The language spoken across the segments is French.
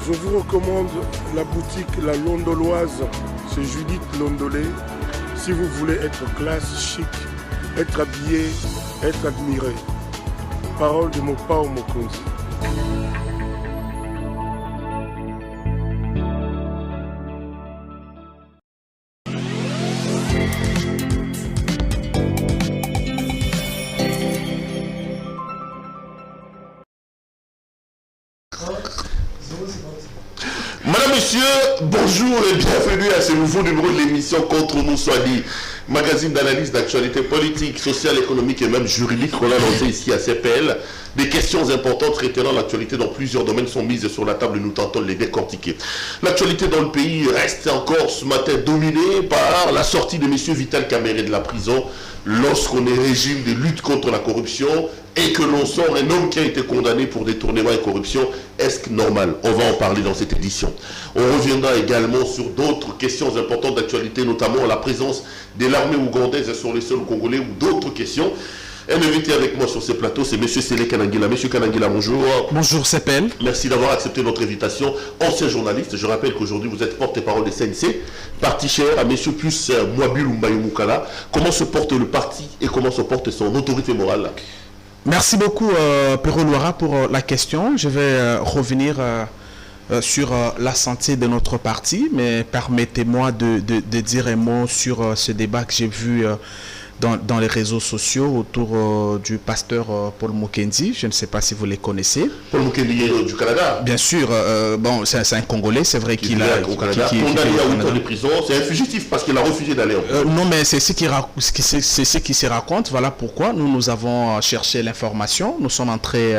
Je vous recommande la boutique La Londoloise, c'est Judith Londolé. Si vous voulez être classe, chic, être habillé, être admiré. Parole de Mopao Mokonzi. Madame, Monsieur, bonjour et bienvenue à ce nouveau numéro de l'émission Contre nous soit dit, magazine d'analyse d'actualité politique, sociale, économique et même juridique qu'on a lancé ici à CPL. Des questions importantes retenant l'actualité dans plusieurs domaines sont mises sur la table et nous tentons de les décortiquer. L'actualité dans le pays reste encore ce matin dominée par la sortie de M. Vital Kamerhe de la prison lorsqu'on est régime de lutte contre la corruption et que l'on sort un homme qui a été condamné pour détournement et corruption. Est-ce normal? On va en parler dans cette édition. On reviendra également sur d'autres questions importantes d'actualité, notamment la présence de l'armée ougandaise sur les sols congolais ou d'autres questions. Un invité avec moi sur ce plateau, c'est M. Sélé Kanangila. Monsieur Kanangila, bonjour. Bonjour, CPL. Merci d'avoir accepté notre invitation. Ancien journaliste, je rappelle qu'aujourd'hui vous êtes porte-parole des CNC, parti cher à M. Plus Mwabilu Mbayumukala. Comment se porte le parti et comment se porte son autorité morale? Merci beaucoup, Pero Loira, pour la question. Je vais revenir sur la santé de notre parti, mais permettez-moi de dire un mot sur ce débat que j'ai vu dans les réseaux sociaux autour du pasteur Paul Mukendi. Je ne sais pas si vous les connaissez. Paul Mukendi du Canada. Bien sûr, bon, c'est un Congolais, c'est vrai qu'il a au Canada. Condamné à 8 ans de prison, c'est un fugitif parce qu'il a refusé d'aller en prison. Non, mais c'est ce qui se raconte. Voilà pourquoi nous avons cherché l'information. Nous sommes entrés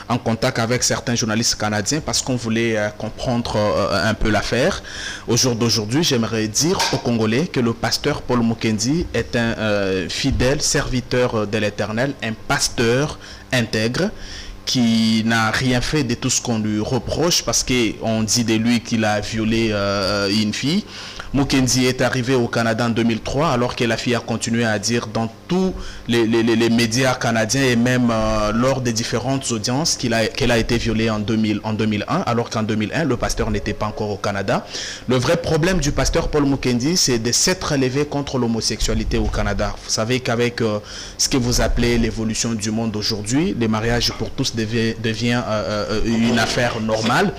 en contact avec certains journalistes canadiens parce qu'on voulait comprendre un peu l'affaire. Au jour d'aujourd'hui, j'aimerais dire aux Congolais que le pasteur Paul Mukendi est un fidèle serviteur de l'Éternel, un pasteur intègre qui n'a rien fait de tout ce qu'on lui reproche parce qu'on dit de lui qu'il a violé une fille. Mukendi est arrivé au Canada en 2003 alors que la fille a continué à dire dans tous les médias canadiens et même lors des différentes audiences qu'elle a été violée en 2001 alors qu'en 2001 le pasteur n'était pas encore au Canada. Le vrai problème du pasteur Paul Mukendi, c'est de s'être levé contre l'homosexualité au Canada. Vous savez qu'avec ce que vous appelez l'évolution du monde aujourd'hui, les mariages pour tous devient une affaire normale.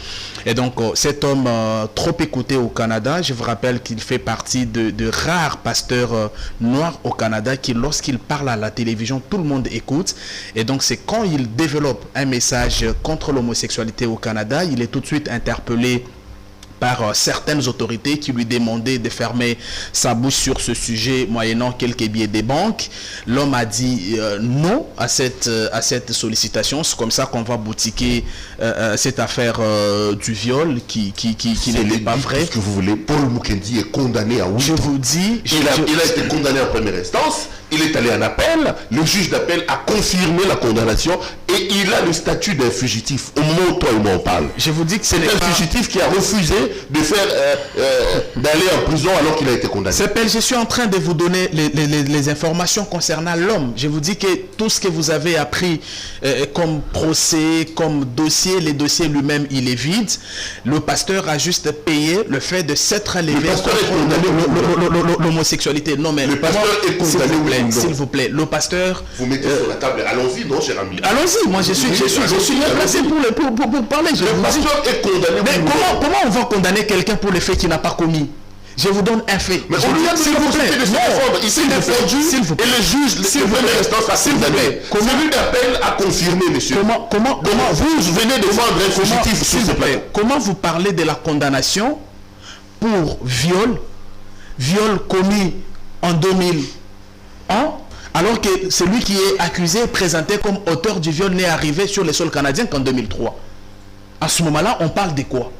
Et donc cet homme trop écouté au Canada, je vous rappelle qu'il fait partie de rares pasteurs noirs au Canada qui, lorsqu'il parle à la télévision, tout le monde écoute. Et donc c'est quand il développe un message contre l'homosexualité au Canada, il est tout de suite interpellé par certaines autorités qui lui demandaient de fermer sa bouche sur ce sujet moyennant quelques billets des banques. L'homme a dit non à cette sollicitation. C'est comme ça qu'on va boutiquer cette affaire du viol qui n'était pas vrai. Ce que vous voulez, Paul Mukendi est condamné à 8 ans. Je vous dis... Il a été condamné en première instance. Il est allé en appel, le juge d'appel a confirmé la condamnation et il a le statut d'un fugitif. Au moment où toi et moi on parle. Je vous dis que c'est un fugitif qui a refusé de faire d'aller en prison alors qu'il a été condamné. Je suis en train de vous donner les informations concernant l'homme. Je vous dis que tout ce que vous avez appris comme procès, comme dossier, les dossiers lui-même, il est vide. Le pasteur a juste payé le fait de s'être levé contre l'homosexualité. Non mais le pasteur est condamné. S'il vous plaît, le pasteur... Vous mettez sur la table, allons-y, non, cher ami? Allons-y, moi je suis bien placé pour parler. Le pasteur est condamné. Mais comment on va condamner quelqu'un pour le fait qu'il n'a pas commis? Je vous donne un fait. Mais on lui a dit de se défendre. Il s'est défendu et le juge de première instance a condamné. Celui d'appel a confirmé, monsieur. Comment vous venez de défendre un fugitif, s'il vous plaît? Comment vous parlez de la condamnation pour viol commis en 2000 alors que celui qui est accusé, présenté comme auteur du viol, n'est arrivé sur les sols canadiens qu'en 2003. À ce moment-là, on parle de quoi?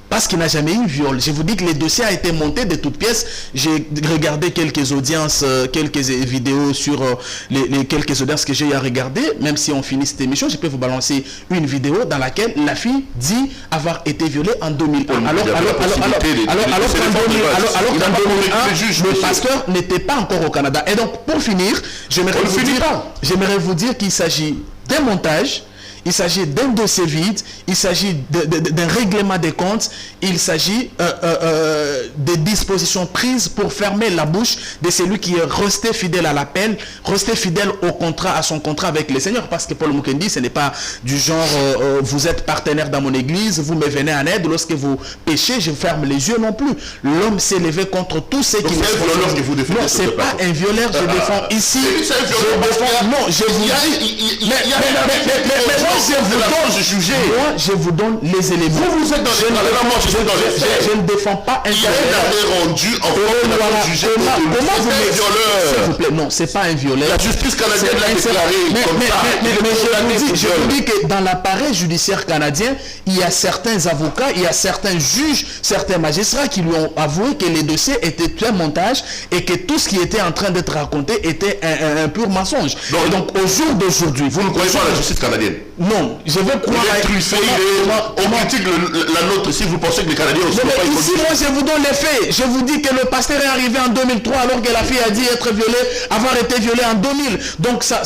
Parce qu'il n'a jamais eu viol. Je vous dis que le dossier a été monté de toutes pièces. J'ai regardé quelques audiences, quelques vidéos sur les quelques audiences que j'ai eu à regarder. Même si on finit cette émission, je peux vous balancer une vidéo dans laquelle la fille dit avoir été violée en 2001. Alors qu'en 2001, le pasteur n'était pas encore au Canada. Et donc, pour finir, j'aimerais vous dire qu'il s'agit d'un montage. il s'agit d'un dossier vide, il s'agit d'un règlement des comptes, il s'agit des dispositions prises pour fermer la bouche de celui qui est resté fidèle à l'appel, resté fidèle au contrat, à son contrat avec le Seigneur, parce que Paul Mukendi, ce n'est pas du genre vous êtes partenaire dans mon église, vous me venez en aide, lorsque vous péchez, je ferme les yeux non plus. L'homme s'est levé contre tous ceux qui... Non, c'est pas un violeur, je défends ici. Non, je vous dis... Moi, je vous donne les éléments. Vous êtes dans les je ne défends pas un violeur. Il y a un arrêt rendu en fait jugé comment vous un violeur. S'il vous plaît, non, c'est pas un violeur. La justice canadienne l'a déclaré comme ça. Mais je vous dis que dans l'appareil judiciaire canadien, il y a certains avocats, il y a certains juges, certains magistrats qui lui ont avoué que les dossiers étaient un montage et que tout ce qui était en train d'être raconté était un pur mensonge. Et donc au jour d'aujourd'hui, vous ne croyez pas à la justice canadienne? Non, je veux croire à... On critique la nôtre si vous pensez que les Canadiens ne sont pas ici, moi je vous donne les faits. Je vous dis que le pasteur est arrivé en 2003 alors que la fille a dit être violée, avoir été violée en 2000. Donc ça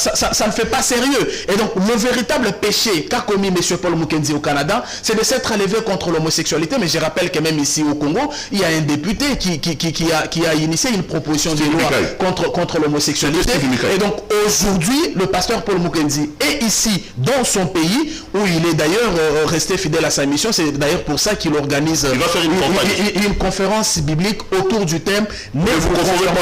ne fait pas sérieux. Et donc le véritable péché qu'a commis M. Paul Mukendi au Canada, c'est de s'être levé contre l'homosexualité. Mais je rappelle que même ici au Congo, il y a un député qui a initié une proposition de loi contre l'homosexualité. Et donc aujourd'hui, le pasteur Paul Mukendi est ici dans son pays où il est d'ailleurs resté fidèle à sa mission. C'est d'ailleurs pour ça qu'il organise une conférence biblique autour du thème « Ne vous conformez pas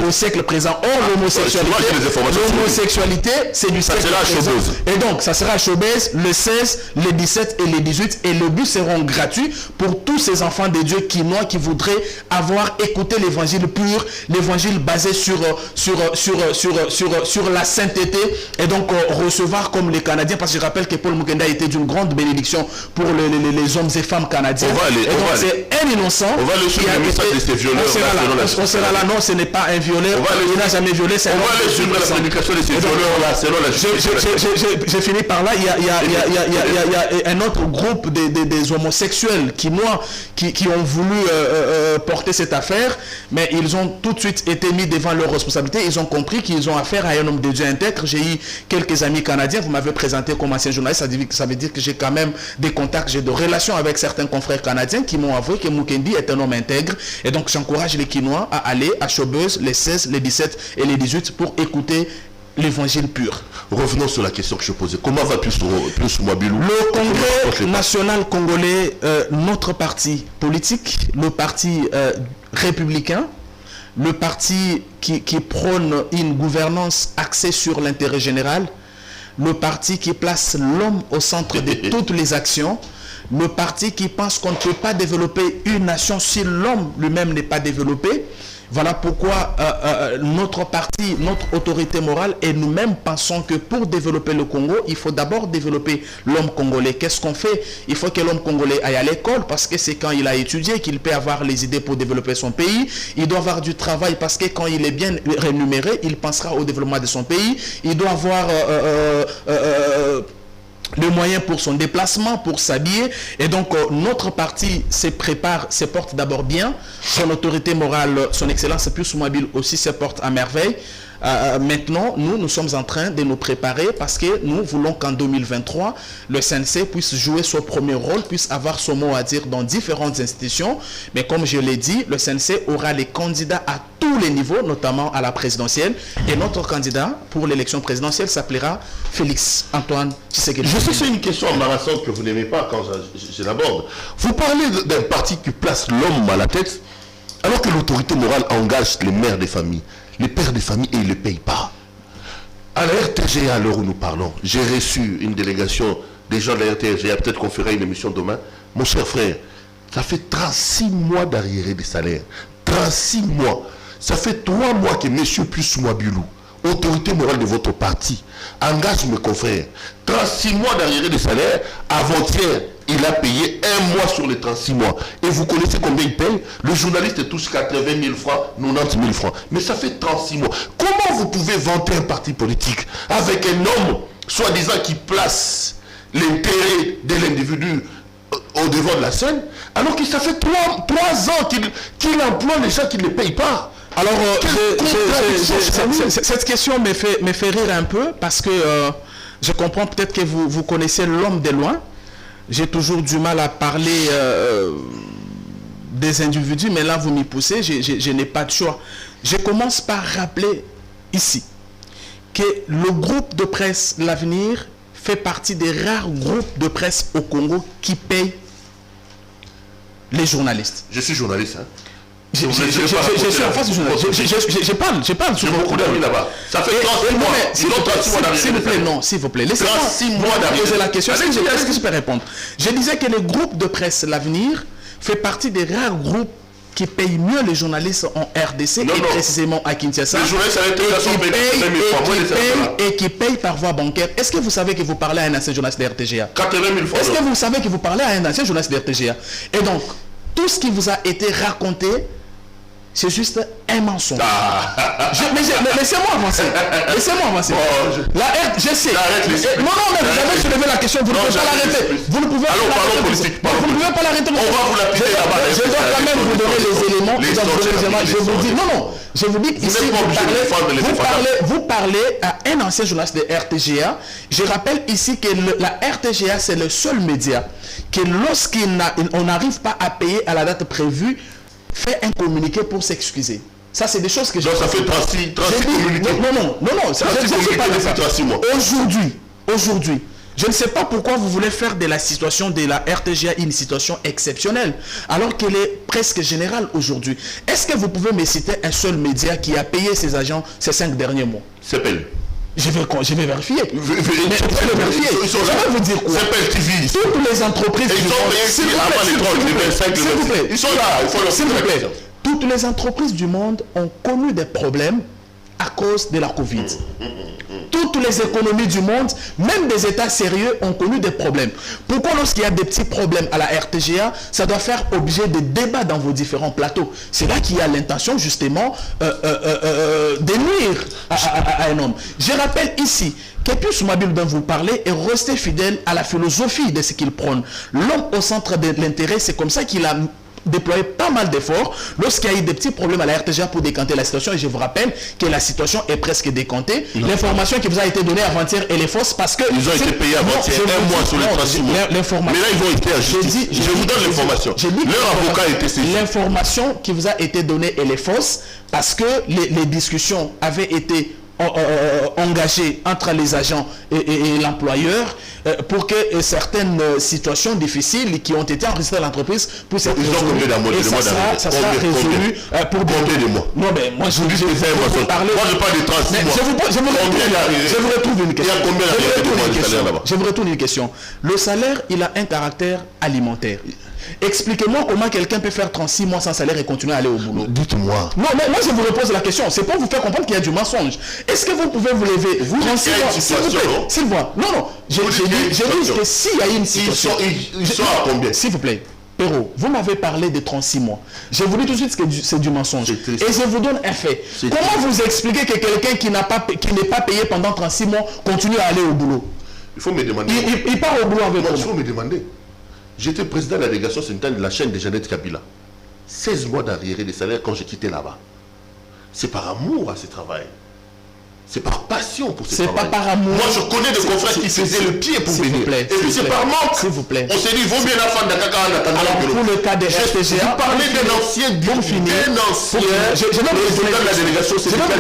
au siècle présent ». Or, l'homosexualité, c'est du siècle présent. Et donc, ça sera à Chobès le 16, le 17 et le 18. Et le but seront gratuits pour tous ces enfants de Dieu qui voudraient avoir écouté l'évangile pur, l'évangile basé sur la sainteté. Et donc, recevoir comme les Canadiens, parce que je rappelle que Paul Mukendi a été d'une grande bénédiction pour les hommes et femmes canadiens. C'est un innocent. On va aller sur le message de ces violeurs. On sera là, non, ce n'est pas un violeur. Il n'a jamais violé. On va aller sur la prédication de ces violeurs-là, selon la justice. J'ai fini par là. Il y a un autre groupe des homosexuels qui ont voulu porter cette affaire, mais ils ont tout de suite été mis devant leurs responsabilités. Ils ont compris qu'ils ont affaire à un homme de Dieu intègre. J'ai eu quelques amis canadiens. Vous m'avez présenté comme ancien journaliste. Ça veut dire que j'ai quand même des contacts, j'ai de relations avec certains confrères canadiens qui m'ont avoué que Mukendi est un homme intègre. Et donc j'encourage les Quinois à aller à Chobeuze les 16, les 17 et les 18 pour écouter l'évangile pur. Revenons sur la question que je posais. Comment va plus Mwabilou? Le Congrès national congolais, notre parti politique, le parti républicain, le parti qui prône une gouvernance axée sur l'intérêt général, le parti qui place l'homme au centre de toutes les actions, le parti qui pense qu'on ne peut pas développer une nation si l'homme lui-même n'est pas développé. Voilà pourquoi notre parti, notre autorité morale et nous-mêmes pensons que pour développer le Congo, il faut d'abord développer l'homme congolais. Qu'est-ce qu'on fait? Il faut que l'homme congolais aille à l'école parce que c'est quand il a étudié qu'il peut avoir les idées pour développer son pays. Il doit avoir du travail parce que quand il est bien rémunéré, il pensera au développement de son pays. Il doit avoir... le moyen pour son déplacement, pour s'habiller. Et donc, notre parti se prépare, se porte d'abord bien. Son autorité morale, son excellence Pius Mwabilou aussi se porte à merveille. Maintenant, nous sommes en train de nous préparer parce que nous voulons qu'en 2023, le CNC puisse jouer son premier rôle, puisse avoir son mot à dire dans différentes institutions. Mais comme je l'ai dit, le CNC aura les candidats à tous les niveaux, notamment à la présidentielle. Et notre candidat pour l'élection présidentielle s'appellera Félix Antoine Tshisekedi. Je sais que c'est une question embarrassante que vous n'aimez pas quand je l'aborde. Vous parlez d'un parti qui place l'homme à la tête, alors que l'autorité morale engage les mères des familles, les pères de famille, et ils ne le payent pas. À la RTGA, à l'heure où nous parlons, j'ai reçu une délégation des gens de la RTGA, peut-être qu'on fera une émission demain. Mon cher frère, ça fait 36 mois d'arriérés des salaires. 36 mois. Ça fait 3 mois que M. Pius Mwabilou, autorité morale de votre parti, engage mes confrères. 36 mois d'arriérés des salaires. Avant-hier, il a payé 1 mois sur les 36 mois. Et vous connaissez combien il paye? Le journaliste touche 80 000 francs, 90 000 francs. Mais ça fait 36 mois. Comment vous pouvez vanter un parti politique avec un homme, soi-disant, qui place l'intérêt de l'individu au devant de la scène, alors que ça fait 3 ans qu'il emploie les gens qui ne les payent pas? Alors, cette question me fait rire un peu parce que Je comprends peut-être que vous connaissez l'homme de loin. J'ai toujours du mal à parler des individus, mais là, vous m'y poussez, je n'ai pas de choix. Je commence par rappeler ici que le groupe de presse L'Avenir fait partie des rares groupes de presse au Congo qui payent les journalistes. Je suis journaliste, hein. Je suis en face du journaliste. Je parle sur beaucoup d'amis là-bas. Ça fait 36 mois. S'il vous plaît, non, s'il vous plaît. Laissez-moi poser la question. Est-ce que je peux répondre? Je disais que le groupe de presse L'Avenir fait partie des rares groupes qui payent mieux les journalistes en RDC et précisément à Kinshasa. Les journalistes et qui payent par voie bancaire. Est-ce que vous savez que vous parlez à un ancien journaliste de RTGA? 80 000 francs. Est-ce que vous savez que vous parlez à un ancien journaliste de RTGA? Et donc, tout ce qui vous a été raconté, c'est juste un mensonge. Laissez-moi avancer. Laissez-moi avancer. Je sais. Non, mais vous avez soulevé la question. Vous ne pouvez pas l'arrêter. Vous ne pouvez pas l'arrêter. On va vous l'appliquer là-bas. Je dois quand même vous donner les éléments. Je vous dis, non. Je vous dis qu'ici, vous parlez à un ancien journaliste de RTGA. Je rappelle ici que la RTGA, c'est le seul média que lorsqu'on n'arrive pas à payer à la date prévue, fait un communiqué pour s'excuser. Ça, c'est des choses que j'ai... Donc, ça fait 36 communiqués. Non. Ça fait pas Aujourd'hui, je ne sais pas pourquoi vous voulez faire de la situation de la RTGA une situation exceptionnelle, alors qu'elle est presque générale aujourd'hui. Est-ce que vous pouvez me citer un seul média qui a payé ses agents ces 5 derniers mois? CEPEL. Je vais vérifier. Je vais vous dire quoi. Toutes les entreprises du monde, toutes les entreprises du monde ont connu des problèmes à cause de la Covid. Toutes les économies du monde, même des États sérieux, ont connu des problèmes. Pourquoi lorsqu'il y a des petits problèmes à la RTGA, ça doit faire objet de débats dans vos différents plateaux? C'est là qu'il y a l'intention justement de nuire à un homme. Je rappelle ici qu'Epius Mobile dont vous parlez est resté fidèle à la philosophie de ce qu'il prône. L'homme au centre de l'intérêt, c'est comme ça qu'il a déployer pas mal d'efforts lorsqu'il y a eu des petits problèmes à la RTGA pour décanter la situation. Et je vous rappelle que la situation est presque décantée. L'information qui vous a été donnée avant-hier, elle est fausse parce que... Ils ont été payés avant-hier un mois sur les 36 mois. Mais là, ils ont été à justice. Je vous donne l'information. Leur avocat a été saisi. L'information qui vous a été donnée, elle est fausse parce que les discussions avaient été engagés entre les agents et l'employeur pour que certaines situations difficiles qui ont été enregistrées dans l'entreprise puissent être résolues. Et ça sera résolu pour combien de mois? Non, mais moi je vous parle de 36 mois. Je vous retrouve une question. Je vous retourne une question. Le salaire, il a un caractère alimentaire. Expliquez-moi comment quelqu'un peut faire 36 mois sans salaire et continuer à aller au boulot. Dites-moi. Non, mais moi je vous repose la question. C'est pour vous faire comprendre qu'il y a du mensonge. Est-ce que vous pouvez vous lever? Vous, s'il vous plaît. Non. Je dis que s'il y a une situation... Ils sont à combien? S'il vous plaît. Perrault, vous m'avez parlé de 36 mois. Je vous dis tout de suite que c'est du mensonge. Et je vous donne un fait. Comment vous expliquez que quelqu'un qui n'est pas payé pendant 36 mois continue à aller au boulot? Il faut me demander. Il part au boulot avec moi. Il faut me demander. J'étais président de la délégation syndical de la chaîne de Jeannette Kabila. 16 mois d'arriéré de salaire quand j'ai quitté là-bas. C'est par amour à ce travail. C'est par passion pour ce travail. C'est pas par amour. Moi, je connais des confrères qui faisaient le pied pour venir. Et puis c'est par manque. S'il vous plaît. On s'est dit, il vaut bien la fin de Kaka en attendant. Alors, pour le cas des RTGA, vous parlez d'un ancien je vais vous donner la délégation syndicale.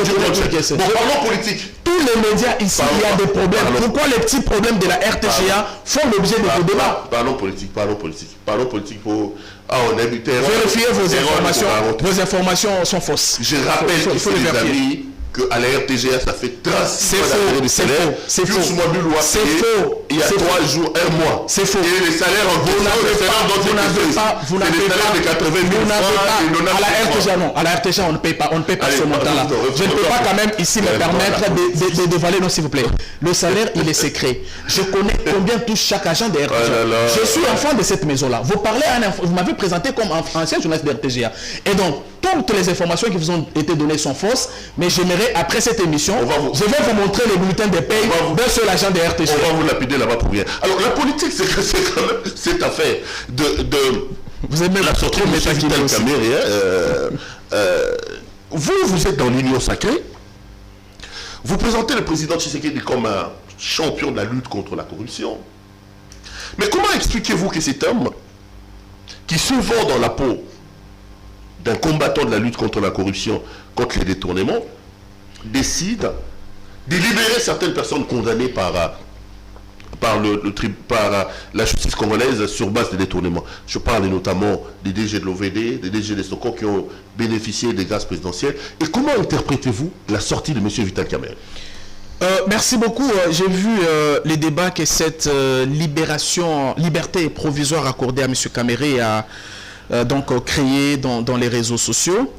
Bon, parlons politique. Tous les médias ici, il y a des problèmes. Pourquoi les petits problèmes de la RTGA font l'objet de vos débats? Parlons politique pour... on a vérifiez vos informations. Vos informations sont fausses. Je rappelle ici, les amis, qu'à la RTGA, ça fait 36 mois de salaire. C'est faux. C'est faux. Il y a 3 jours, 1 mois. C'est faux. Et les salaires en vous n'avez pas. Vous n'avez pas. À la RTGA, non. À la RTGA, on ne paye pas. On ne paye pas ce montant-là. Je ne peux pas quand même ici me permettre de dévaler. Non, s'il vous plaît. Le salaire, il est secret. Je connais combien touche chaque agent de RTGA. Je suis enfant de cette maison-là. Vous m'avez présenté comme ancien journaliste de RTGA. Et donc, toutes les informations qui vous ont été données sont fausses, mais j'aimerais, après cette émission, je vais vous montrer les bulletins de paye d'un seul agent de RTGA. On va vous lapider là-bas pour rien. Alors, la politique, c'est quand même cette affaire de vous aimez la sortie de M. Vital Kamerhe. Vous êtes dans l'union sacrée. Vous présentez le président Tshisekedi comme un champion de la lutte contre la corruption. Mais comment expliquez-vous que cet homme, qui se vend dans la peau d'un combattant de la lutte contre la corruption, contre les détournements, décide de libérer certaines personnes condamnées par la justice congolaise sur base des détournements? Je parle notamment des DG de l'OVD, des DG des Sokos qui ont bénéficié des grâces présidentielles. Et comment interprétez-vous la sortie de M. Vital Kamerhe? Merci beaucoup. J'ai vu les débats que cette liberté provisoire accordée à M. Kamerhe a créé dans les réseaux sociaux.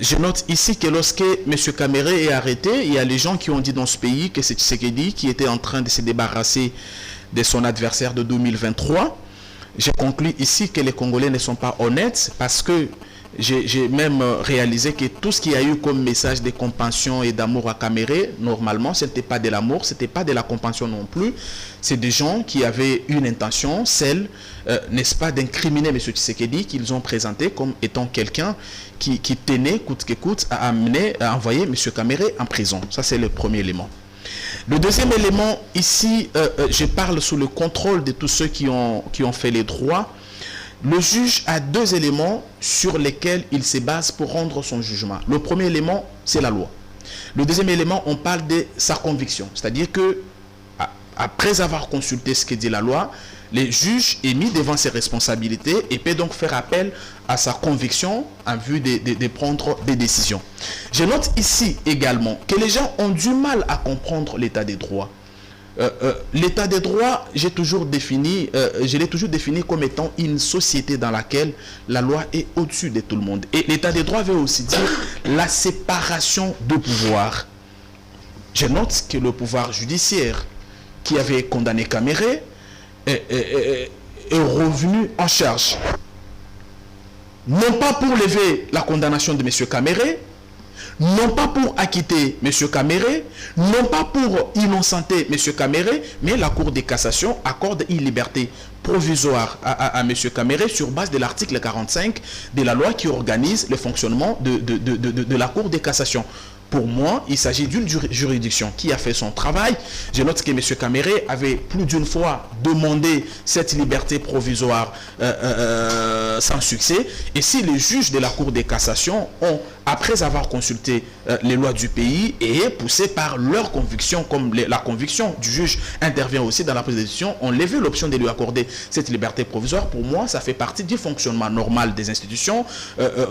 Je note ici que lorsque M. Kamerhe est arrêté, il y a les gens qui ont dit dans ce pays que c'est Tshisekedi qui était en train de se débarrasser de son adversaire de 2023. J'ai conclu ici que les Congolais ne sont pas honnêtes parce que j'ai même réalisé que tout ce qu'il y a eu comme message de compassion et d'amour à Kamerhe, normalement, ce n'était pas de l'amour, ce n'était pas de la compassion non plus. C'est des gens qui avaient une intention, celle, n'est-ce pas, d'incriminer M. Tshisekedi, qu'ils ont présenté comme étant quelqu'un qui tenait, coûte que coûte, à envoyer M. Kamerhe en prison. Ça, c'est le premier élément. Le deuxième élément, ici, je parle sous le contrôle de tous ceux qui ont fait les droits. Le juge a deux éléments sur lesquels il se base pour rendre son jugement. Le premier élément, c'est la loi. Le deuxième élément, on parle de sa conviction. C'est-à-dire que, après avoir consulté ce que dit la loi, le juge est mis devant ses responsabilités et peut donc faire appel à sa conviction en vue de prendre des décisions. Je note ici également que les gens ont du mal à comprendre l'état des droits. L'état des droits, je l'ai toujours défini comme étant une société dans laquelle la loi est au-dessus de tout le monde. Et l'état des droits veut aussi dire la séparation de pouvoir. Je note que le pouvoir judiciaire qui avait condamné Kamerhe est revenu en charge. Non pas pour lever la condamnation de M. Kamerhe, non pas pour acquitter M. Kamerhe, non pas pour innocenter M. Kamerhe, mais la Cour de cassation accorde une liberté provisoire à M. Kamerhe sur base de l'article 45 de la loi qui organise le fonctionnement de la Cour de cassation. Pour moi, il s'agit d'une juridiction qui a fait son travail. Je note que M. Kamerhe avait plus d'une fois demandé cette liberté provisoire sans succès. Et si les juges de la Cour de cassation ont, après avoir consulté les lois du pays et poussé par leur conviction, comme la conviction du juge intervient aussi dans la prise de décision, ont levé l'option de lui accorder cette liberté provisoire, pour moi, ça fait partie du fonctionnement normal des institutions.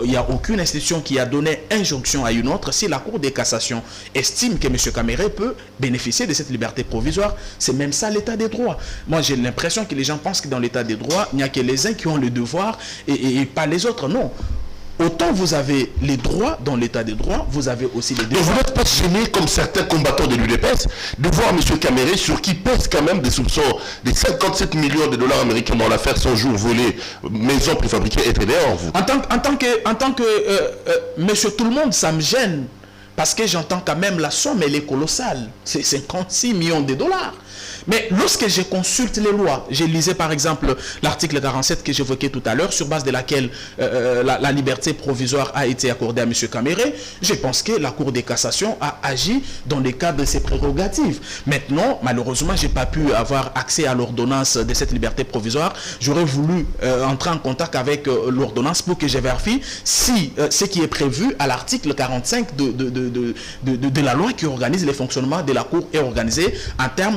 Il n'y a aucune institution qui a donné injonction à une autre. Si la Cour de cassation estime que M. Kamerhe peut bénéficier de cette liberté provisoire, c'est même ça l'état des droits. Moi, j'ai l'impression que les gens pensent que dans l'état des droits, il n'y a que les uns qui ont le devoir et pas les autres. Non. Autant vous avez les droits dans l'état des droits, vous avez aussi les devoirs. Et vous n'êtes pas gêné, comme certains combattants de l'UDPS, de voir M. Kamerhe, sur qui pèse quand même des soupçons des 57 millions de dollars américains dans l'affaire 100 jours volés, maison préfabriquée, être dehors, vous. En tant que monsieur tout le monde, ça me gêne. Parce que j'entends quand même la somme, elle est colossale. C'est 56 millions de dollars. Mais lorsque je consulte les lois, j'ai lisé par exemple l'article 47 que j'évoquais tout à l'heure, sur base de laquelle la liberté provisoire a été accordée à M. Kamerhe, je pense que la Cour de cassation a agi dans le cadre de ses prérogatives. Maintenant, malheureusement, je n'ai pas pu avoir accès à l'ordonnance de cette liberté provisoire. J'aurais voulu entrer en contact avec l'ordonnance pour que je vérifie si ce qui est prévu à l'article 45 de la loi qui organise les fonctionnements de la Cour est organisé en termes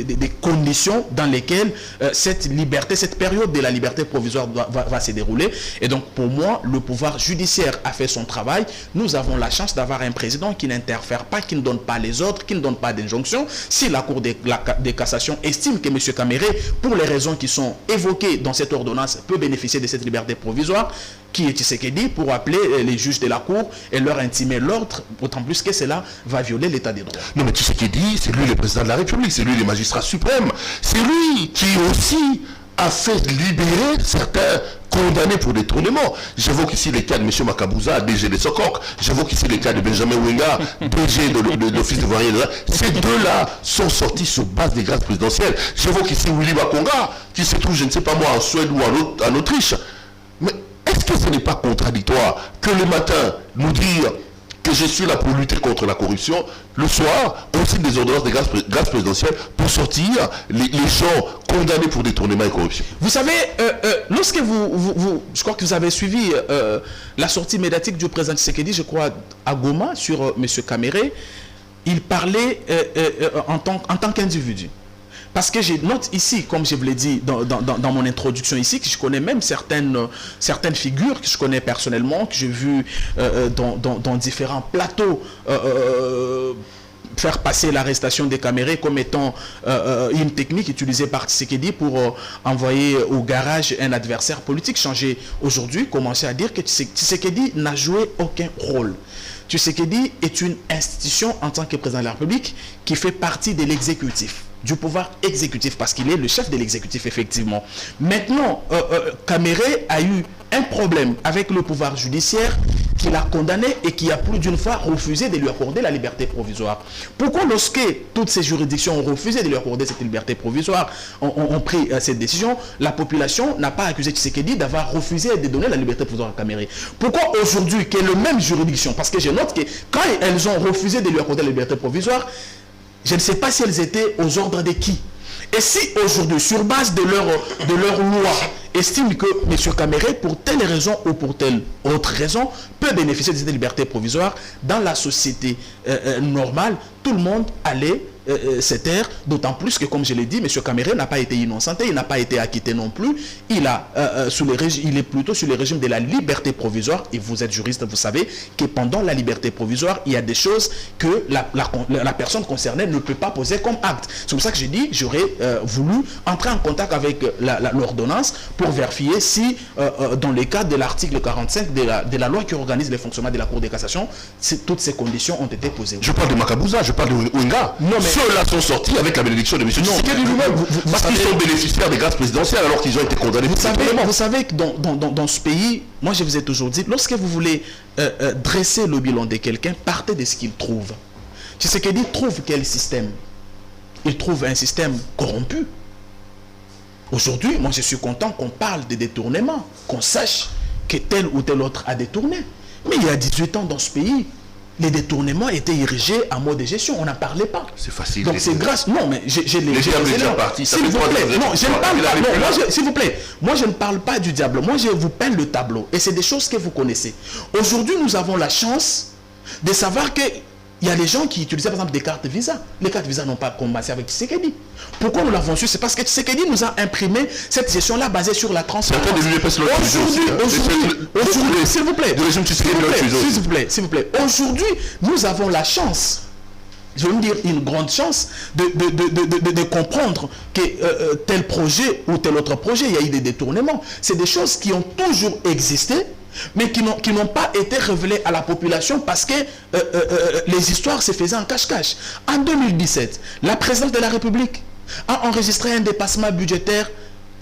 des conditions dans lesquelles cette liberté, cette période de la liberté provisoire va se dérouler. Et donc, pour moi, le pouvoir judiciaire a fait son travail. Nous avons la chance d'avoir un président qui n'interfère pas, qui ne donne pas les ordres, qui ne donne pas d'injonction. Si la Cour de cassation estime que M. Kamerhe, pour les raisons qui sont évoquées dans cette ordonnance, peut bénéficier de cette liberté provisoire, qui est Tshisekedi, pour appeler les juges de la Cour et leur intimer l'ordre, d'autant plus que cela va violer l'état des droits. Non, mais Tshisekedi, c'est lui le président de la République, c'est lui le magistrat suprême, c'est lui qui aussi a fait libérer certains condamnés pour détournement. J'évoque ici les cas de M. Makabouza, DG de Sokok, j'évoque ici les cas de Benjamin Wenga, DG de l'Office de Voirie. Ces deux-là sont sortis sur base des grâces présidentielles. J'évoque ici Willy Bakonga, qui se trouve, je ne sais pas moi, en Suède ou en Autriche. Mais est-ce que ce n'est pas contradictoire que le matin, nous dire que je suis là pour lutter contre la corruption. Le soir, on signe des ordonnances de grâce présidentielle pour sortir les gens condamnés pour détournement et corruption. Vous savez, lorsque je crois que vous avez suivi la sortie médiatique du président Tshisekedi, je crois, à Goma, sur M. Kamere, il parlait en tant qu'individu. Parce que je note ici, comme je vous l'ai dit dans mon introduction ici, que je connais même certaines figures que je connais personnellement, que j'ai vues dans différents plateaux faire passer l'arrestation des caméras comme étant une technique utilisée par Tshisekedi pour envoyer au garage un adversaire politique. Changer aujourd'hui, commencer à dire que Tshisekedi n'a joué aucun rôle. Tshisekedi est une institution en tant que président de la République qui fait partie de l'exécutif, du pouvoir exécutif, parce qu'il est le chef de l'exécutif, effectivement. Maintenant, Kamere a eu un problème avec le pouvoir judiciaire qui l'a condamné et qui a plus d'une fois refusé de lui accorder la liberté provisoire. Pourquoi, lorsque toutes ces juridictions ont refusé de lui accorder cette liberté provisoire, ont pris cette décision, la population n'a pas accusé Tshisekedi d'avoir refusé de donner la liberté provisoire à Kamere? Pourquoi aujourd'hui, que les mêmes juridictions, parce que je note que quand elles ont refusé de lui accorder la liberté provisoire, je ne sais pas si elles étaient aux ordres de qui. Et si aujourd'hui, sur base de leur loi, estime que M. Kamere, pour telle raison ou pour telle autre raison, peut bénéficier de cette liberté provisoire, dans la société normale, tout le monde allait se taire, d'autant plus que, comme je l'ai dit, M. Kamere n'a pas été innocenté, il n'a pas été acquitté non plus, il est plutôt sous le régime de la liberté provisoire, et vous êtes juriste, vous savez que pendant la liberté provisoire, il y a des choses que la personne concernée ne peut pas poser comme acte. C'est pour ça que j'ai dit, j'aurais voulu entrer en contact avec l'ordonnance pour vérifier si, dans le cadre de l'article 45 de la loi qui organise le fonctionnement de la Cour de cassation, toutes ces conditions ont été posées. Je parle de Makabouza, je parle de Ouinga. Non, mais ceux-là sont sortis avec la bénédiction de M. Tshisekedi lui-même. Parce qu'ils sont bénéficiaires des grâces présidentielles alors qu'ils ont été condamnés. Vous savez que dans ce pays, moi je vous ai toujours dit, lorsque vous voulez dresser le bilan de quelqu'un, partez de ce qu'il trouve. Tshisekedi trouve quel système? Il trouve un système corrompu. Aujourd'hui, moi je suis content qu'on parle de détournement, qu'on sache que tel ou tel autre a détourné. Mais il y a 18 ans dans ce pays, les détournements étaient érigés en mode de gestion, on n'en parlait pas. C'est facile. Donc c'est grâce. Non, mais j'ai les déjà partis. S'il vous plaît, non, je ne parle pas. Non, s'il vous plaît, moi je ne parle pas du diable. Moi je vous peins le tableau. Et c'est des choses que vous connaissez. Aujourd'hui, nous avons la chance de savoir que il y a des gens qui utilisaient par exemple des cartes Visa. Les cartes Visa n'ont pas commencé avec Tshisekedi. Pourquoi nous l'avons su? C'est parce que Tshisekedi nous a imprimé cette gestion-là basée sur la transparence. Aujourd'hui, s'il vous plaît, s'il vous plaît, aujourd'hui, nous avons la chance, je veux dire une grande chance de comprendre que tel projet ou tel autre projet, il y a eu des détournements. C'est des choses qui ont toujours existé, mais qui n'ont pas été révélées à la population parce que les histoires se faisaient en cache-cache. En 2017, la présidence de la République a enregistré un dépassement budgétaire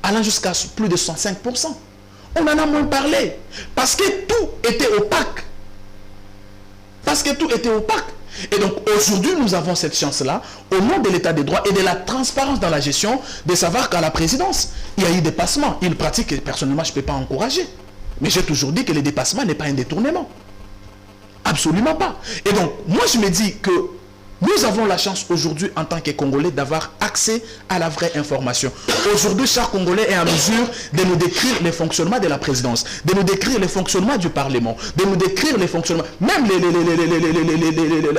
allant jusqu'à plus de 105%. On en a moins parlé parce que tout était opaque. Et donc aujourd'hui, nous avons cette chance-là, au nom de l'état des droits et de la transparence dans la gestion, de savoir qu'à la présidence, il y a eu dépassement. Une pratique que personnellement, je ne peux pas encourager. Mais j'ai toujours dit que le dépassement n'est pas un détournement. Absolument pas. Et donc, moi je me dis que nous avons la chance aujourd'hui en tant que Congolais d'avoir accès à la vraie information. Aujourd'hui, chaque Congolais est en mesure de nous décrire les fonctionnements de la présidence, de nous décrire les fonctionnements du Parlement, de nous décrire les fonctionnements, même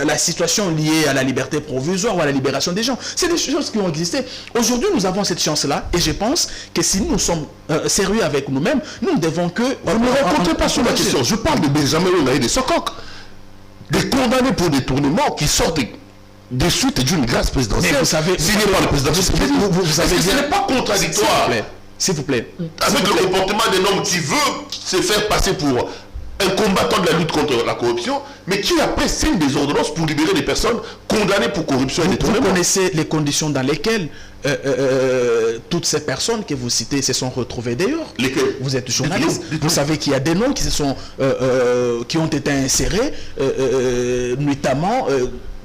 la situation liée à la liberté provisoire ou à la libération des gens. C'est des choses qui ont existé. Aujourd'hui, nous avons cette chance-là et je pense que si nous sommes sérieux avec nous-mêmes, nous ne devons que... Ne me racontez pas sur la question. Je parle de Benjamin Olaï de Sokok, des condamnés pour détournement qui sortent des suites d'une grâce présidentielle. Mais vous savez, signé par le président. Vous savez bien, ce n'est pas contradictoire. S'il vous plaît. Avec le comportement d'un homme qui veut se faire passer pour un combattant de la lutte contre la corruption, mais qui après signe des ordonnances pour libérer des personnes condamnées pour corruption et détournement. Vous connaissez les conditions dans lesquelles toutes ces personnes que vous citez se sont retrouvées d'ailleurs. Vous êtes journaliste. Vous savez qu'il y a des noms qui ont été insérés, notamment...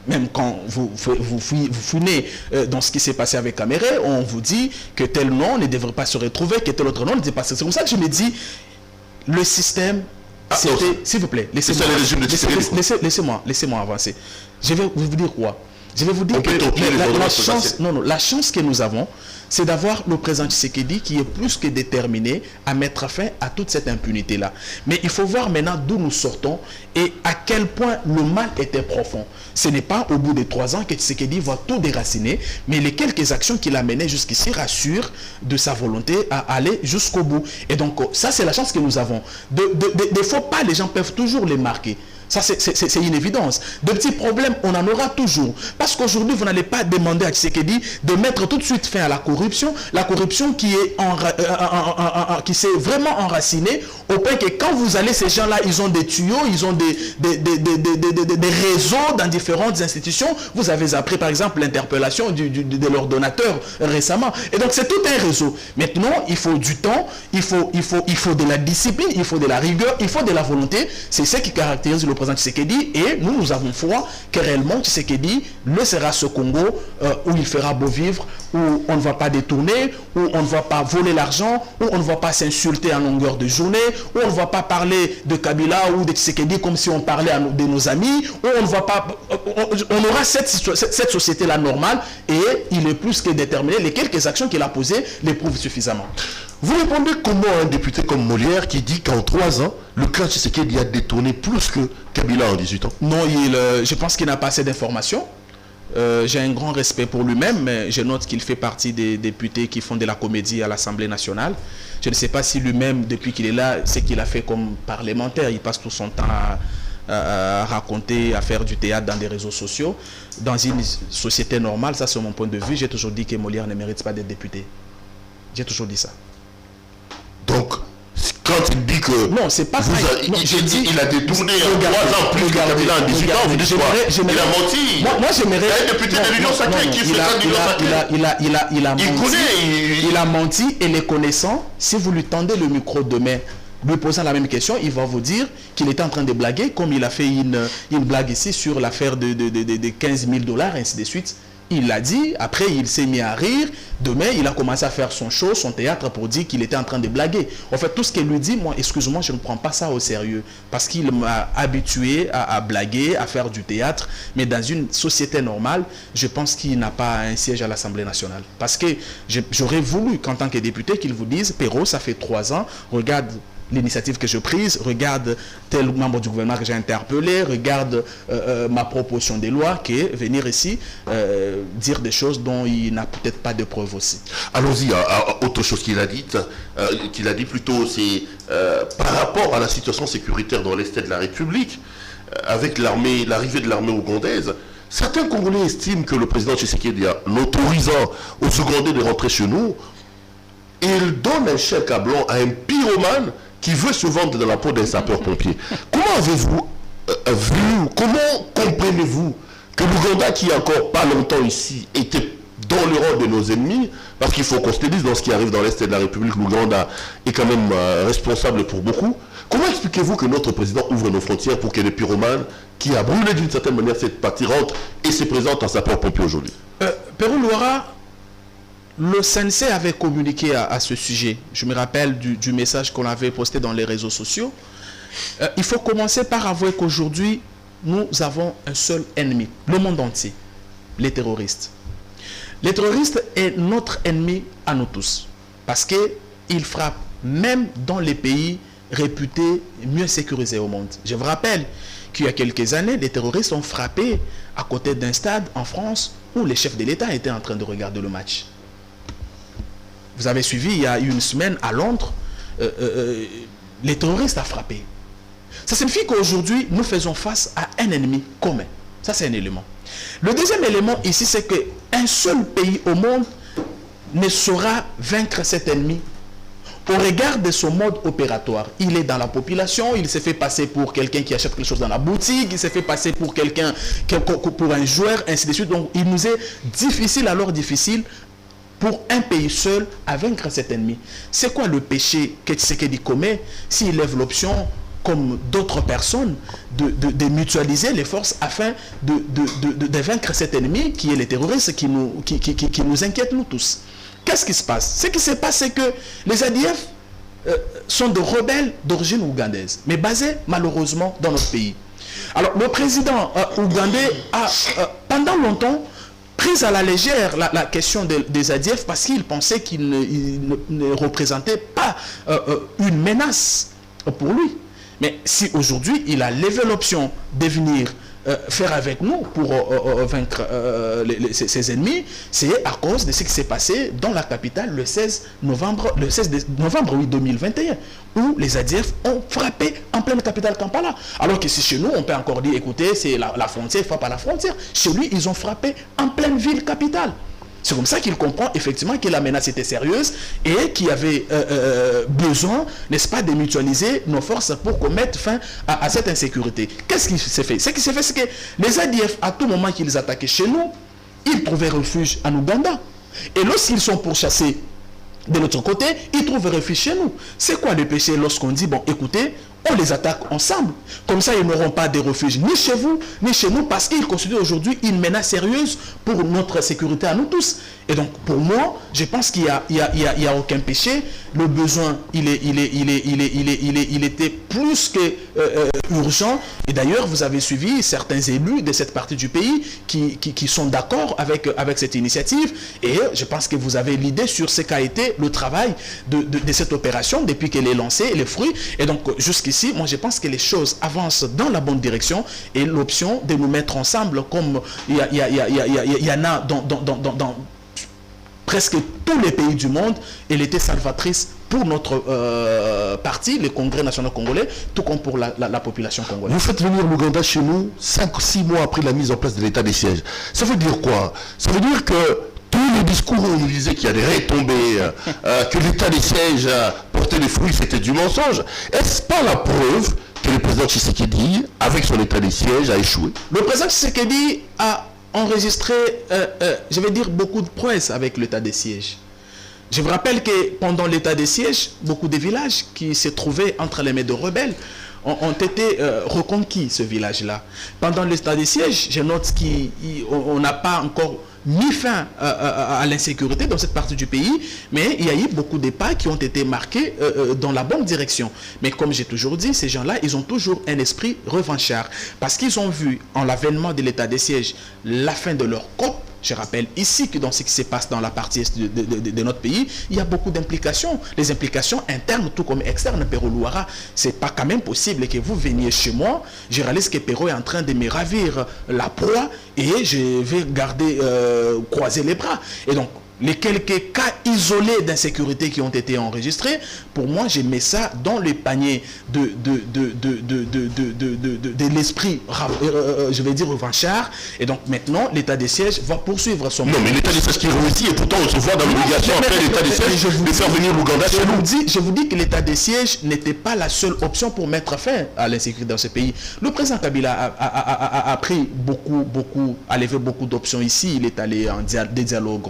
Même quand vous fouinez dans ce qui s'est passé avec Kamere, on vous dit que tel nom ne devrait pas se retrouver, que tel autre nom ne devrait pas se retrouver. C'est pour ça que je me dis, le système S'il vous plaît, laissez-moi avancer. Je vais vous dire quoi? Je vais vous dire que la chance que nous avons, c'est d'avoir le président Tshisekedi qui est plus que déterminé à mettre fin à toute cette impunité-là. Mais il faut voir maintenant d'où nous sortons et à quel point le mal était profond. Ce n'est pas au bout de 3 ans que Tshisekedi va tout déraciner, mais les quelques actions qu'il a menées jusqu'ici rassurent de sa volonté à aller jusqu'au bout. Et donc, ça, c'est la chance que nous avons. Des faux pas, les gens peuvent toujours les marquer. Ça, c'est une évidence. De petits problèmes, on en aura toujours. Parce qu'aujourd'hui, vous n'allez pas demander à Tshisekedi de mettre tout de suite fin à la corruption qui s'est vraiment enracinée au point que quand vous allez, ces gens-là, ils ont des tuyaux, ils ont des réseaux dans différentes institutions. Vous avez appris, par exemple, l'interpellation de leur donateur récemment. Et donc, c'est tout un réseau. Maintenant, il faut du temps, il faut de la discipline, il faut de la rigueur, il faut de la volonté. C'est ce qui caractérise le président Tshisekedi, et nous avons foi que réellement Tshisekedi laissera ce Congo où il fera beau vivre, où on ne va pas détourner, où on ne va pas voler l'argent, où on ne va pas s'insulter en longueur de journée, où on ne va pas parler de Kabila ou de Tshisekedi comme si on parlait de nos amis, où on ne va pas... On aura cette société-là normale, et il est plus que déterminé. Les quelques actions qu'il a posées les prouvent suffisamment. Vous répondez comment à un député comme Molière qui dit qu'en 3 ans, le clan Tshisekedi a détourné plus que Kabila en 18 ans? Non, je pense qu'il n'a pas assez d'informations. J'ai un grand respect pour lui-même, mais je note qu'il fait partie des députés qui font de la comédie à l'Assemblée nationale. Je ne sais pas si lui-même, depuis qu'il est là, ce qu'il a fait comme parlementaire. Il passe tout son temps à raconter, à faire du théâtre dans des réseaux sociaux. Dans une société normale, ça c'est mon point de vue, j'ai toujours dit que Molière ne mérite pas d'être député. J'ai toujours dit ça. Donc, quand il dit que... Non, c'est pas ça. Il a détourné 3 ans plus que Kabila en 18 ans, vous dites quoi? Il a menti. Moi, j'aimerais... Un député de l'Union sacrée qui fait ça de l'Union sacrée. Il a menti, et les connaissants, si vous lui tendez le micro demain, lui posant la même question, il va vous dire qu'il était en train de blaguer, comme il a fait une blague ici sur l'affaire de 15 000 $, ainsi de suite. Il l'a dit, après il s'est mis à rire, demain il a commencé à faire son show, son théâtre pour dire qu'il était en train de blaguer. En fait, tout ce qu'il lui dit, moi, excuse-moi, je ne prends pas ça au sérieux, parce qu'il m'a habitué à blaguer, à faire du théâtre, mais dans une société normale, je pense qu'il n'a pas un siège à l'Assemblée nationale. Parce que j'aurais voulu qu'en tant que député, qu'il vous dise, Perrault, ça fait 3 ans, regarde l'initiative que je prise, regarde tel membre du gouvernement que j'ai interpellé, regarde ma proposition de loi, qui est venir ici dire des choses dont il n'a peut-être pas de preuves aussi. Allons-y à autre chose qu'il a dit plutôt, c'est par rapport à la situation sécuritaire dans l'Est de la République, avec l'arrivée de l'armée ougandaise. Certains Congolais estiment que le président Tshisekedi, en autorisant aux Ougandais de rentrer chez nous, il donne un chèque à blanc à un pyromane qui veut se vendre dans la peau d'un sapeur-pompier. Comment avez-vous vu, comment comprenez-vous que l'Ouganda, qui encore pas longtemps ici, était dans le rang de nos ennemis, parce qu'il faut qu'on se le dise, dans ce qui arrive dans l'Est de la République, l'Ouganda est quand même responsable pour beaucoup. Comment expliquez-vous que notre président ouvre nos frontières pour que les pyromanes, qui a brûlé d'une certaine manière cette partie, rentrent et se présentent en sapeur-pompier aujourd'hui? Pérou Loira, le CNC avait communiqué à ce sujet. Je me rappelle du message qu'on avait posté dans les réseaux sociaux. Il faut commencer par avouer qu'aujourd'hui, nous avons un seul ennemi, le monde entier, les terroristes. Les terroristes est notre ennemi à nous tous, parce qu'ils frappent même dans les pays réputés mieux sécurisés au monde. Je vous rappelle qu'il y a quelques années, les terroristes ont frappé à côté d'un stade en France où les chefs de l'État étaient en train de regarder le match. Vous avez suivi, il y a une semaine à Londres, les terroristes ont frappé. Ça signifie qu'aujourd'hui, nous faisons face à un ennemi commun. Ça, c'est un élément. Le deuxième élément ici, c'est qu'un seul pays au monde ne saura vaincre cet ennemi au regard de son mode opératoire. Il est dans la population, il s'est fait passer pour quelqu'un qui achète quelque chose dans la boutique, il s'est fait passer pour quelqu'un, pour un joueur, ainsi de suite. Donc, il nous est difficile pour un pays seul à vaincre cet ennemi. C'est quoi le péché que Tshisekedi commet s'il lève l'option, comme d'autres personnes, de mutualiser les forces afin de vaincre cet ennemi qui est les terroristes qui nous inquiètent nous tous? Qu'est-ce qui se passe? Ce qui se passe, c'est que les ADF sont de rebelles d'origine ougandaise, mais basés malheureusement dans notre pays. Alors le président ougandais a pendant longtemps pris à la légère la question des ADF parce qu'il pensait qu'il ne représentait pas une menace pour lui. Mais si aujourd'hui il a levé l'option de venir faire avec nous pour vaincre ses ennemis, c'est à cause de ce qui s'est passé dans la capitale le 16 novembre 2021, où les ADF ont frappé en pleine capitale Kampala. Alors que si chez nous, on peut encore dire, écoutez, c'est la frontière, frappe à la frontière. Chez lui, ils ont frappé en pleine ville capitale. C'est comme ça qu'il comprend effectivement que la menace était sérieuse et qu'il y avait besoin, n'est-ce pas, de mutualiser nos forces pour qu'on mette fin à cette insécurité. Qu'est-ce qui s'est fait? Ce qui s'est fait, c'est que les ADF, à tout moment qu'ils attaquaient chez nous, ils trouvaient refuge en Ouganda. Et lorsqu'ils sont pourchassés de l'autre côté, ils trouvent refuge chez nous. C'est quoi le péché lorsqu'on dit, bon, écoutez, on les attaque ensemble. Comme ça, ils n'auront pas de refuge ni chez vous, ni chez nous, parce qu'ils constituent aujourd'hui une menace sérieuse pour notre sécurité à nous tous. Et donc, pour moi, je pense qu'il n'y a aucun péché. Le besoin, il était plus que urgent. Et d'ailleurs, vous avez suivi certains élus de cette partie du pays qui sont d'accord avec cette initiative. Et je pense que vous avez l'idée sur ce qu'a été le travail de cette opération depuis qu'elle est lancée, les fruits. Et donc, jusqu'ici, moi, je pense que les choses avancent dans la bonne direction. Et l'option de nous mettre ensemble, comme il y en a dans presque tous les pays du monde, elle était salvatrice pour notre parti, le Congrès national congolais, tout comme pour la population congolaise. Vous faites venir l'Ouganda chez nous 5-6 mois après la mise en place de l'état des sièges. Ça veut dire quoi? Ça veut dire que tous les discours où on nous disait qu'il y a des retombées, que l'état des sièges portait des fruits, c'était du mensonge. Est-ce pas la preuve que le président Tshisekedi, avec son état des sièges, a échoué? Le président Tshisekedi a enregistré, je vais dire, beaucoup de prouesses avec l'état des sièges. Je vous rappelle que pendant l'état des sièges, beaucoup de villages qui se trouvaient entre les mains de rebelles ont été reconquis, ce village-là. Pendant l'état des sièges, je note qu'on n'a pas encore mis fin à l'insécurité dans cette partie du pays, mais il y a eu beaucoup de pas qui ont été marqués dans la bonne direction. Mais comme j'ai toujours dit, ces gens-là, ils ont toujours un esprit revanchard, parce qu'ils ont vu en l'avènement de l'état des sièges la fin de leur COP. Je rappelle ici que dans ce qui se passe dans la partie est de notre pays, il y a beaucoup d'implications. Les implications internes tout comme externes. Perrault Louara, c'est pas quand même possible que vous veniez chez moi, je réalise que Perrault est en train de me ravir la proie et je vais garder, croiser les bras. Et donc, les quelques cas isolés d'insécurité qui ont été enregistrés, pour moi, je mets ça dans le panier de l'esprit, je vais dire, revanchard. Et donc, maintenant, l'état des sièges va poursuivre son... Non, mais l'état des sièges qui réussit, et pourtant, on se voit dans l'obligation, après l'état des sièges, de faire venir l'Ouganda chez nous. Je vous dis que l'état des sièges n'était pas la seule option pour mettre fin à l'insécurité dans ce pays. Le président Kabila a pris a levé beaucoup d'options ici. Il est allé en dialogue,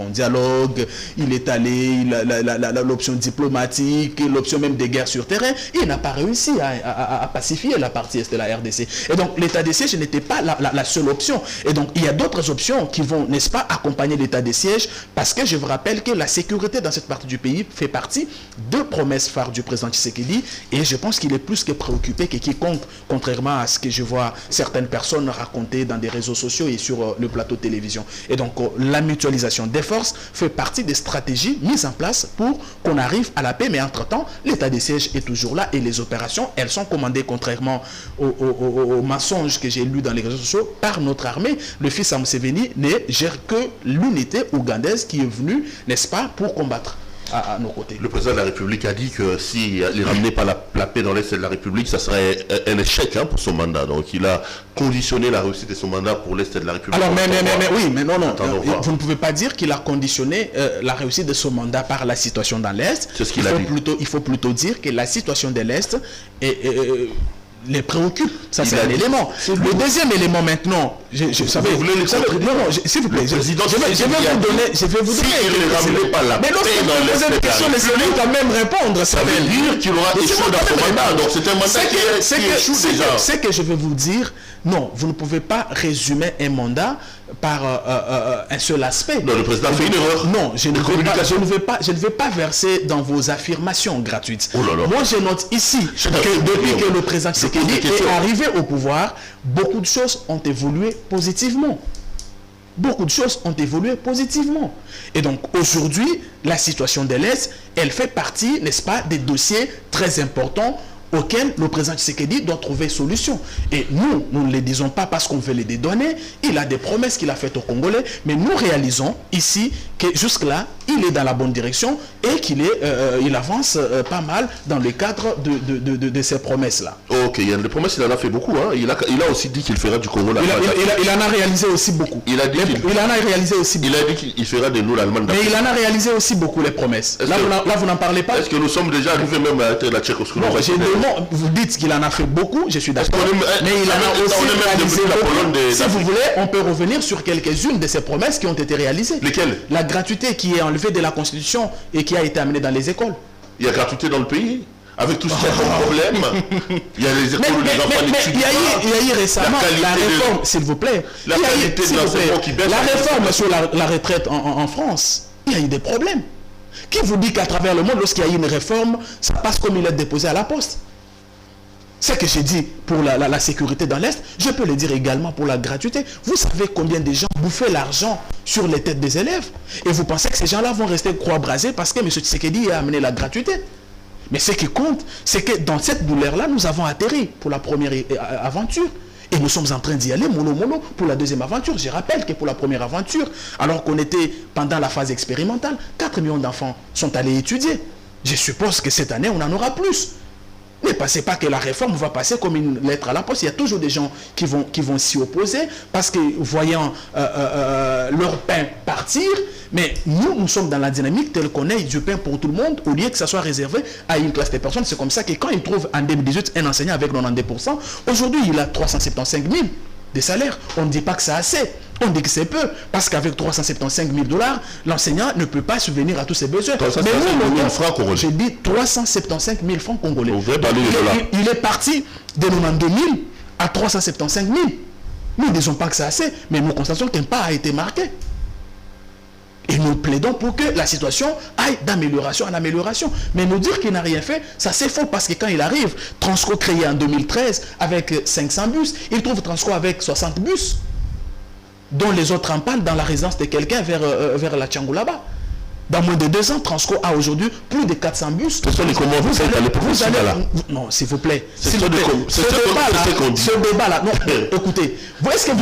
il est allé l'option diplomatique, l'option même des guerres sur terrain. Il n'a pas réussi à pacifier la partie est de la RDC. Et donc l'état des sièges n'était pas la seule option. Et donc il y a d'autres options qui vont, n'est-ce pas, accompagner l'état des sièges, parce que je vous rappelle que la sécurité dans cette partie du pays fait partie de promesses phares du président Tshisekedi, et je pense qu'il est plus que préoccupé que quiconque, contrairement à ce que je vois certaines personnes raconter dans des réseaux sociaux et sur le plateau de télévision. Et donc la mutualisation des forces fait partie des stratégies mises en place pour qu'on arrive à la paix. Mais entre-temps, l'état des sièges est toujours là et les opérations, elles sont commandées, contrairement aux mensonges que j'ai lus dans les réseaux sociaux, par notre armée. Le fils Museveni ne gère que l'unité ougandaise qui est venue, n'est-ce pas, pour combattre à nos côtés. Le président de la République a dit que s'il ne ramenait pas la paix dans l'Est de la République, ça serait un échec pour son mandat. Donc il a conditionné la réussite de son mandat pour l'Est de la République. Alors, mais non. Vous ne pouvez pas dire qu'il a conditionné la réussite de son mandat par la situation dans l'Est. C'est ce qu'il a dit. Il faut plutôt dire que la situation de l'Est les préoccupe. Ça, c'est un élément. Le deuxième élément maintenant, s'il vous plaît, je vais vous donner. Mais lorsque vous posez des questions, laissez-nous quand même répondre. Ça veut dire qu'il aura échoué dans son mandat. Donc c'est un mandat qui échoue déjà. Ce que je vais vous dire, non, vous ne pouvez pas résumer un mandat par un seul aspect. Non, le président fait une erreur. Non, je ne vais pas verser dans vos affirmations gratuites. Oh là là. Moi, je note ici que depuis que le président Tshisekedi est arrivé au pouvoir, beaucoup de choses ont évolué positivement. Beaucoup de choses ont évolué positivement. Et donc, aujourd'hui, la situation de l'Est, elle fait partie, n'est-ce pas, des dossiers très importants auxquels le président Tshisekedi doit trouver solution. Et nous ne les disons pas parce qu'on veut les dédonner. Il a des promesses qu'il a faites aux Congolais, mais nous réalisons ici que jusque-là, il est dans la bonne direction et qu'il il avance pas mal dans le cadre de ces promesses-là. Ok, il y a des promesses, il en a fait beaucoup. Hein. Il a aussi dit qu'il fera du Congo l'Allemagne. Il en a réalisé aussi beaucoup. Il en a réalisé aussi beaucoup. Il a dit qu'il fera de nous l'Allemagne. Mais il en a réalisé aussi beaucoup, les promesses. Là, vous n'en parlez pas. Est-ce que nous sommes déjà arrivés même à la Tchécoslovaquie? Non, vous dites qu'il en a fait beaucoup, je suis d'accord. Mais il en a aussi réalisé beaucoup. Si vous voulez, on peut revenir sur quelques-unes de ces promesses qui ont été réalisées. Lesquelles? La gratuité qui est enlevée de la Constitution et qui a été amenée dans les écoles. Il y a gratuité dans le pays? Avec tout ce qui est un problème, il y a les écoles où les enfants n'étudient pas. Il y a eu récemment la réforme, s'il vous plaît. La qualité de l'enseignement qui baisse. La réforme sur la retraite en France, il y a eu des problèmes. Qui vous dit qu'à travers le monde, lorsqu'il y a eu une réforme, ça passe comme il est déposé à la poste? Ce que j'ai dit pour la sécurité dans l'Est, je peux le dire également pour la gratuité. Vous savez combien de gens bouffaient l'argent sur les têtes des élèves? Et vous pensez que ces gens-là vont rester croix brasés parce que M. Tshisekedi a amené la gratuité? Mais ce qui compte, c'est que dans cette douleur-là, nous avons atterri pour la première aventure. Et nous sommes en train d'y aller mollo pour la deuxième aventure. Je rappelle que pour la première aventure, alors qu'on était pendant la phase expérimentale, 4 millions d'enfants sont allés étudier. Je suppose que cette année, on en aura plus. Ne pensez pas que la réforme va passer comme une lettre à la poste. Il y a toujours des gens qui vont s'y opposer parce que voyant leur pain partir, mais nous sommes dans la dynamique telle qu'on ait du pain pour tout le monde au lieu que ça soit réservé à une classe de personnes. C'est comme ça que quand ils trouvent en 2018 un enseignant avec 92%, aujourd'hui il a 375 000 de salaire. On ne dit pas que c'est assez. On dit que c'est peu, parce qu'avec 375 000 $, l'enseignant ne peut pas subvenir à tous ses besoins. Mais nous, j'ai dit 375 000 francs congolais. Il est parti de 92 000 à 375 000. Nous ne disons pas que c'est assez, mais nous constatons qu'un pas a été marqué. Et nous plaidons pour que la situation aille d'amélioration en amélioration. Mais nous dire qu'il n'a rien fait, ça c'est faux, parce que quand il arrive, Transco créé en 2013 avec 500 bus, il trouve Transco avec 60 bus, dont les autres en panne dans la résidence de quelqu'un vers la Tchangou là-bas. Dans moins de 2 ans, Transco a aujourd'hui plus de 400 bus. Ce sont les commandes vous allez là. Non, s'il vous plaît. Ce débat-là, non, écoutez, est-ce que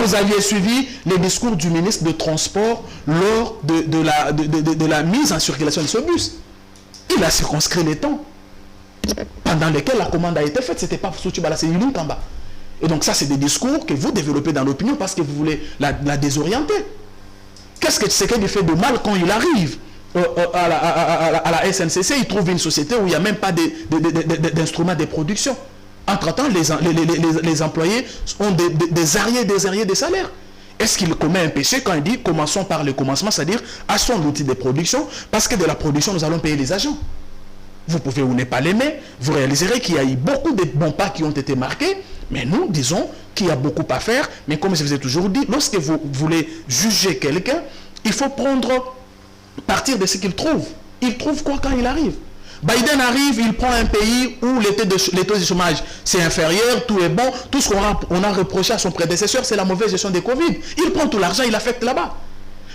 vous aviez suivi les discours du ministre de Transport lors de la mise en circulation de ce bus? Il a circonscrit les temps pendant lesquels la commande a été faite. Ce n'était pas Soutibala, c'est Yulun Kamba. Et donc ça, c'est des discours que vous développez dans l'opinion parce que vous voulez la désorienter. Qu'est-ce que Tshisekedi fait de mal quand il arrive à la SNCC? Il trouve une société où il n'y a même pas d'instruments de production. Entre-temps, les employés ont des arriérés des salaires. Est-ce qu'il commet un péché quand il dit commençons par le commencement, c'est-à-dire achetons l'outil de production, parce que de la production, nous allons payer les agents? Vous pouvez ou ne pas l'aimer, vous réaliserez qu'il y a eu beaucoup de bons pas qui ont été marqués, mais nous disons qu'il y a beaucoup à faire. Mais comme je vous ai toujours dit, lorsque vous voulez juger quelqu'un, il faut partir de ce qu'il trouve. Il trouve quoi quand il arrive? Biden arrive, il prend un pays où les taux de chômage c'est inférieur, tout est bon. Tout ce qu'on a reproché à son prédécesseur, c'est la mauvaise gestion des Covid. Il prend tout l'argent, il affecte là-bas.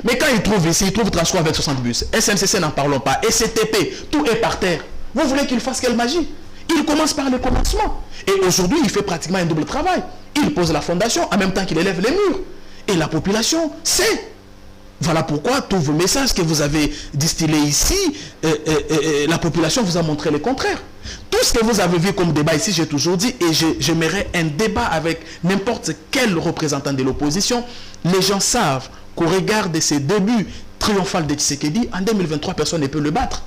Mais quand il trouve ici, il trouve Transco avec 60 bus. SNCC, n'en parlons pas. SCTP, tout est par terre. Vous voulez qu'il fasse quelle magie? Il commence par le commencement. Et aujourd'hui, il fait pratiquement un double travail. Il pose la fondation en même temps qu'il élève les murs. Et la population sait. Voilà pourquoi tous vos messages que vous avez distillés ici, la population vous a montré le contraire. Tout ce que vous avez vu comme débat ici, j'ai toujours dit, et j'aimerais un débat avec n'importe quel représentant de l'opposition. Les gens savent qu'au regard de ces débuts triomphal de Tshisekedi, en 2023, personne ne peut le battre.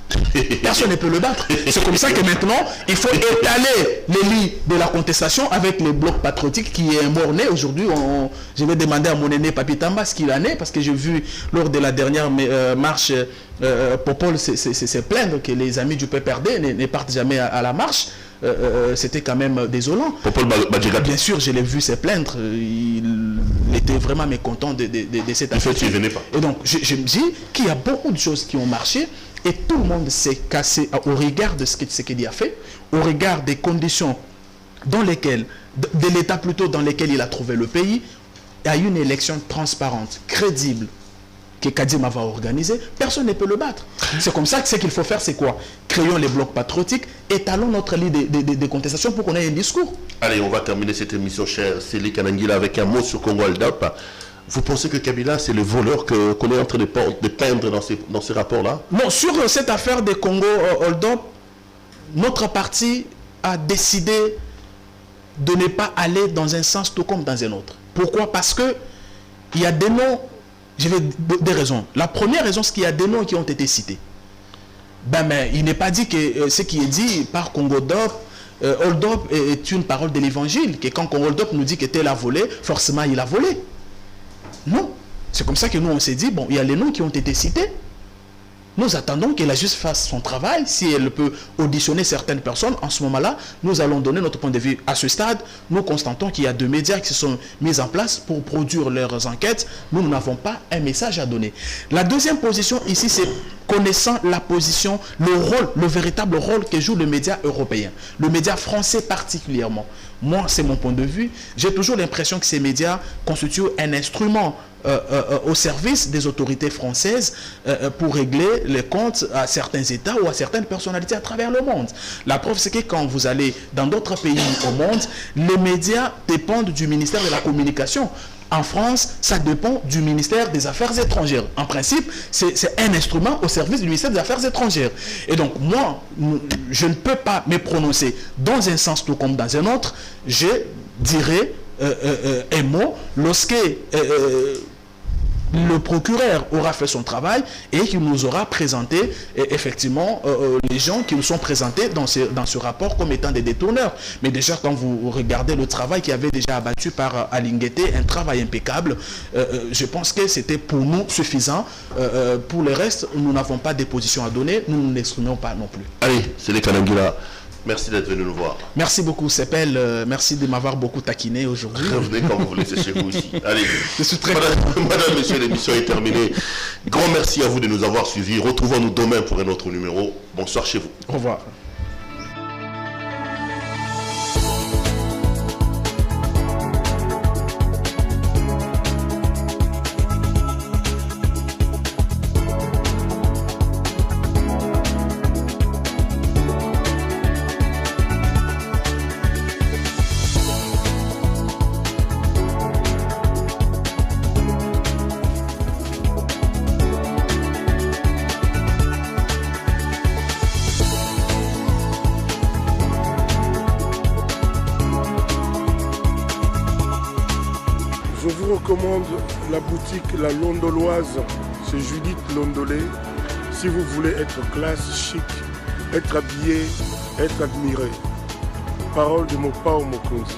Personne ne peut le battre. C'est comme ça que maintenant, il faut étaler les lits de la contestation avec le bloc patriotique qui est mort-né. Aujourd'hui, je vais demander à mon aîné Papi Tamba ce qu'il en est, parce que j'ai vu lors de la dernière marche, Popol se plaindre que les amis du PPRD ne partent jamais à la marche. c'était quand même désolant. Bien sûr, je l'ai vu se plaindre. Il était vraiment mécontent de cette affaire. Et donc, je me dis qu'il y a beaucoup de choses qui ont marché et tout le monde s'est cassé au regard de ce qu'il a fait, au regard des conditions dans lesquelles, de l'état plutôt dans lequel il a trouvé le pays, à une élection transparente, crédible, que Kadima va organiser, personne ne peut le battre. C'est comme ça que ce qu'il faut faire, c'est quoi? Créons les blocs patriotiques, étalons notre ligne de contestation pour qu'on ait un discours. Allez, on va terminer cette émission, cher Célie Kanangila, avec un mot sur Congo Hold-up. Vous pensez que Kabila, c'est le voleur qu'on est en train de peindre dans ces rapports-là? Non, sur cette affaire des Congo Hold-up, notre parti a décidé de ne pas aller dans un sens tout comme dans un autre. Pourquoi? Parce que il y a des noms, je vais des raisons. La première raison, c'est qu'il y a des noms qui ont été cités. Mais il n'est pas dit que ce qui est dit par Congo Hold-up est une parole de l'évangile, que quand Congo Hold-up nous dit que tel a volé, forcément il a volé. Non. C'est comme ça que nous on s'est dit, bon, il y a les noms qui ont été cités. Nous attendons que la justice fasse son travail. Si elle peut auditionner certaines personnes, en ce moment-là, nous allons donner notre point de vue. À ce stade, nous constatons qu'il y a 2 médias qui se sont mis en place pour produire leurs enquêtes. Nous n'avons pas un message à donner. La deuxième position ici, c'est connaissant la position, le rôle, le véritable rôle que joue le média européen, le média français particulièrement. Moi, c'est mon point de vue. J'ai toujours l'impression que ces médias constituent un instrument au service des autorités françaises pour régler les comptes à certains États ou à certaines personnalités à travers le monde. La preuve, c'est que quand vous allez dans d'autres pays au monde, les médias dépendent du ministère de la Communication. En France, ça dépend du ministère des Affaires étrangères. En principe, c'est un instrument au service du ministère des Affaires étrangères. Et donc, moi, je ne peux pas me prononcer dans un sens tout comme dans un autre. Je dirais un mot lorsque le procureur aura fait son travail et qu'il nous aura présenté effectivement les gens qui nous sont présentés dans ce rapport comme étant des détourneurs. Mais déjà, quand vous regardez le travail qui avait déjà abattu par Alinguete, un travail impeccable, je pense que c'était pour nous suffisant. Pour le reste, nous n'avons pas de position à donner, nous ne l'exprimons pas non plus. Allez, c'est les Kanangila. Merci d'être venu nous voir. Merci beaucoup, Sepel. Merci de m'avoir beaucoup taquiné aujourd'hui. Revenez quand vous voulez, c'est chez vous aussi. Allez. Je suis très Madame, Messieurs, l'émission est terminée. Grand merci à vous de nous avoir suivis. Retrouvons-nous demain pour un autre numéro. Bonsoir chez vous. Au revoir. Je vous recommande la boutique La Londoloise chez Judith Londolé. Si vous voulez être classe, chic, être habillé, être admiré. Parole de Mopao Mokonzi.